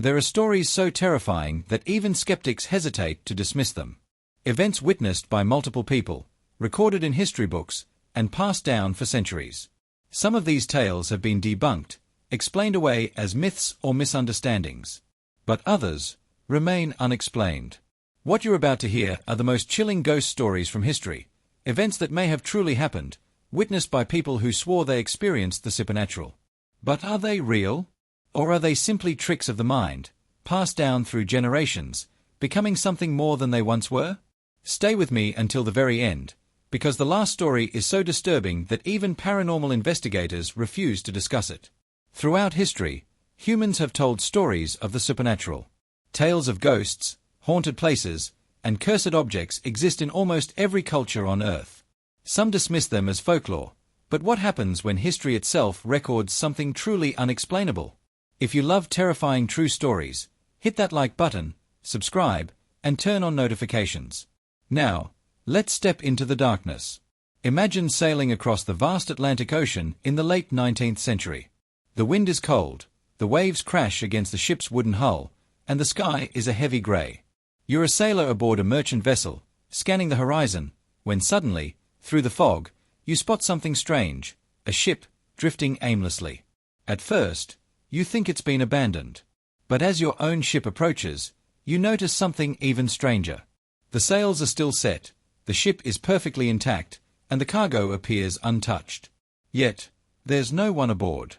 There are stories so terrifying that even skeptics hesitate to dismiss them. Events witnessed by multiple people, recorded in history books, and passed down for centuries. Some of these tales have been debunked, explained away as myths or misunderstandings. But others remain unexplained. What you're about to hear are the most chilling ghost stories from history, events that may have truly happened, witnessed by people who swore they experienced the supernatural. But are they real? Or are they simply tricks of the mind, passed down through generations, becoming something more than they once were? Stay with me until the very end, because the last story is so disturbing that even paranormal investigators refuse to discuss it. Throughout history, humans have told stories of the supernatural. Tales of ghosts, haunted places, and cursed objects exist in almost every culture on Earth. Some dismiss them as folklore, but what happens when history itself records something truly unexplainable? If you love terrifying true stories, hit that like button, subscribe, and turn on notifications. Now, let's step into the darkness. Imagine sailing across the vast Atlantic Ocean in the late 19th century. The wind is cold, the waves crash against the ship's wooden hull, and the sky is a heavy grey. You're a sailor aboard a merchant vessel, scanning the horizon, when suddenly, through the fog, you spot something strange, a ship drifting aimlessly. At first, you think it's been abandoned. But as your own ship approaches, you notice something even stranger. The sails are still set, the ship is perfectly intact, and the cargo appears untouched. Yet, there's no one aboard.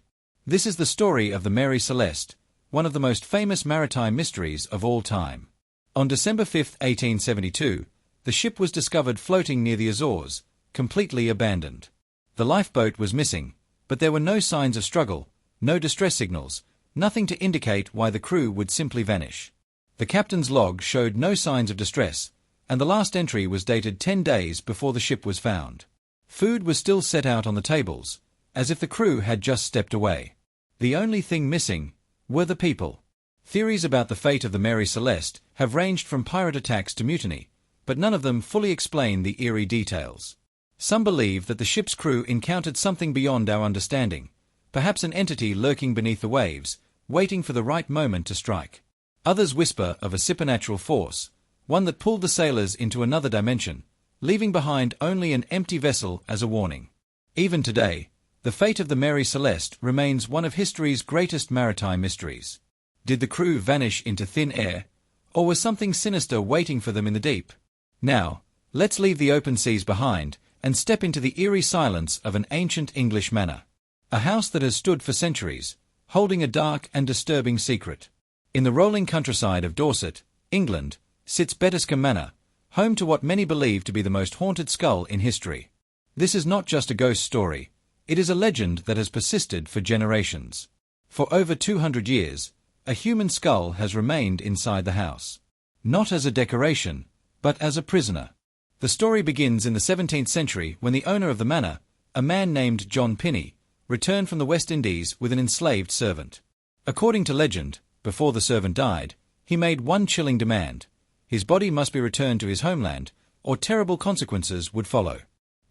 This is the story of the Mary Celeste, one of the most famous maritime mysteries of all time. On December 5, 1872, the ship was discovered floating near the Azores, completely abandoned. The lifeboat was missing, but there were no signs of struggle, no distress signals, nothing to indicate why the crew would simply vanish. The captain's log showed no signs of distress, and the last entry was dated 10 days before the ship was found. Food was still set out on the tables, as if the crew had just stepped away. The only thing missing were the people. Theories about the fate of the Mary Celeste have ranged from pirate attacks to mutiny, but none of them fully explain the eerie details. Some believe that the ship's crew encountered something beyond our understanding, perhaps an entity lurking beneath the waves, waiting for the right moment to strike. Others whisper of a supernatural force, one that pulled the sailors into another dimension, leaving behind only an empty vessel as a warning. Even today, the fate of the Mary Celeste remains one of history's greatest maritime mysteries. Did the crew vanish into thin air, or was something sinister waiting for them in the deep? Now, let's leave the open seas behind and step into the eerie silence of an ancient English manor. A house that has stood for centuries, holding a dark and disturbing secret. In the rolling countryside of Dorset, England, sits Bettiscombe Manor, home to what many believe to be the most haunted skull in history. This is not just a ghost story, it is a legend that has persisted for generations. For over 200 years, a human skull has remained inside the house. Not as a decoration, but as a prisoner. The story begins in the 17th century when the owner of the manor, a man named John Pinney, returned from the West Indies with an enslaved servant. According to legend, before the servant died, he made one chilling demand. His body must be returned to his homeland, or terrible consequences would follow.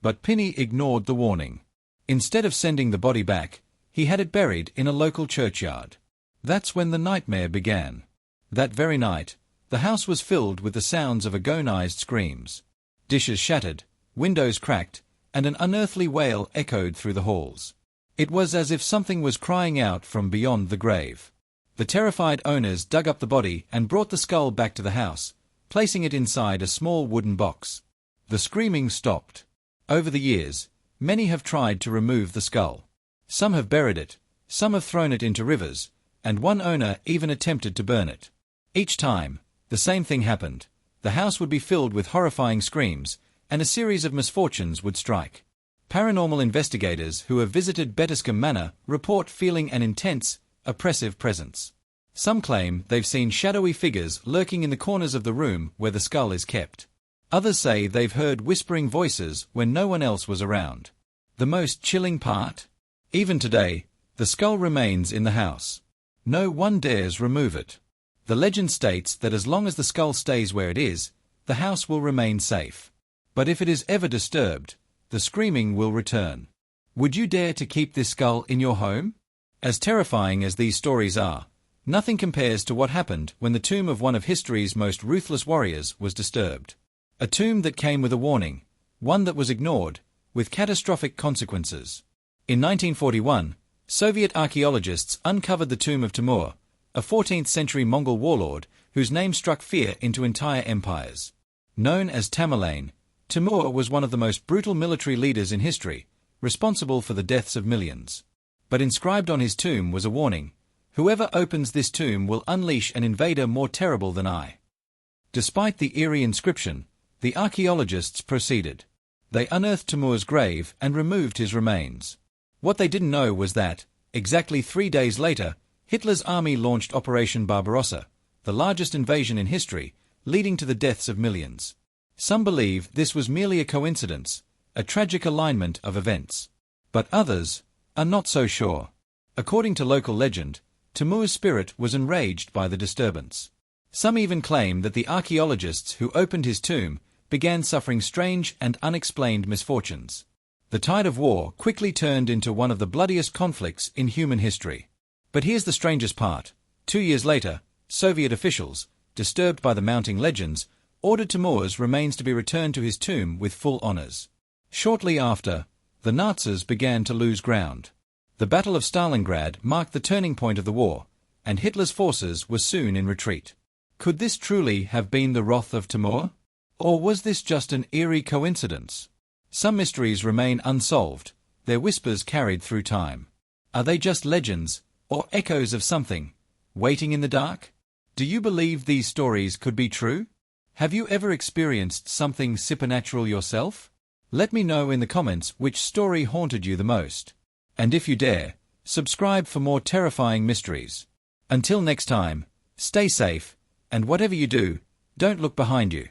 But Pinney ignored the warning. Instead of sending the body back, he had it buried in a local churchyard. That's when the nightmare began. That very night, the house was filled with the sounds of agonized screams. Dishes shattered, windows cracked, and an unearthly wail echoed through the halls. It was as if something was crying out from beyond the grave. The terrified owners dug up the body and brought the skull back to the house, placing it inside a small wooden box. The screaming stopped. Over the years, many have tried to remove the skull. Some have buried it, some have thrown it into rivers, and one owner even attempted to burn it. Each time, the same thing happened. The house would be filled with horrifying screams, and a series of misfortunes would strike. Paranormal investigators who have visited Bettiscombe Manor report feeling an intense, oppressive presence. Some claim they've seen shadowy figures lurking in the corners of the room where the skull is kept. Others say they've heard whispering voices when no one else was around. The most chilling part? Even today, the skull remains in the house. No one dares remove it. The legend states that as long as the skull stays where it is, the house will remain safe. But if it is ever disturbed, the screaming will return. Would you dare to keep this skull in your home? As terrifying as these stories are, Nothing compares to what happened when the tomb of one of history's most ruthless warriors was disturbed. A tomb that came with a warning, one that was ignored, with catastrophic consequences. In 1941, Soviet archaeologists uncovered the tomb of Timur, a 14th-century Mongol warlord whose name struck fear into entire empires. Known as Tamerlane, Timur was one of the most brutal military leaders in history, responsible for the deaths of millions. But inscribed on his tomb was a warning: whoever opens this tomb will unleash an invader more terrible than I. Despite the eerie inscription, the archaeologists proceeded. They unearthed Timur's grave and removed his remains. What they didn't know was that, exactly 3 days later, Hitler's army launched Operation Barbarossa, the largest invasion in history, leading to the deaths of millions. Some believe this was merely a coincidence, a tragic alignment of events. But others are not so sure. According to local legend, Timur's spirit was enraged by the disturbance. Some even claim that the archaeologists who opened his tomb began suffering strange and unexplained misfortunes. The tide of war quickly turned into one of the bloodiest conflicts in human history. But here's the strangest part. 2 years later, Soviet officials, disturbed by the mounting legends, ordered Timur's remains to be returned to his tomb with full honors. Shortly after, the Nazis began to lose ground. The Battle of Stalingrad marked the turning point of the war, and Hitler's forces were soon in retreat. Could this truly have been the wrath of Timur? Or was this just an eerie coincidence? Some mysteries remain unsolved, their whispers carried through time. Are they just legends, or echoes of something waiting in the dark? Do you believe these stories could be true? Have you ever experienced something supernatural yourself? Let me know in the comments which story haunted you the most. And if you dare, subscribe for more terrifying mysteries. Until next time, stay safe, and whatever you do, don't look behind you.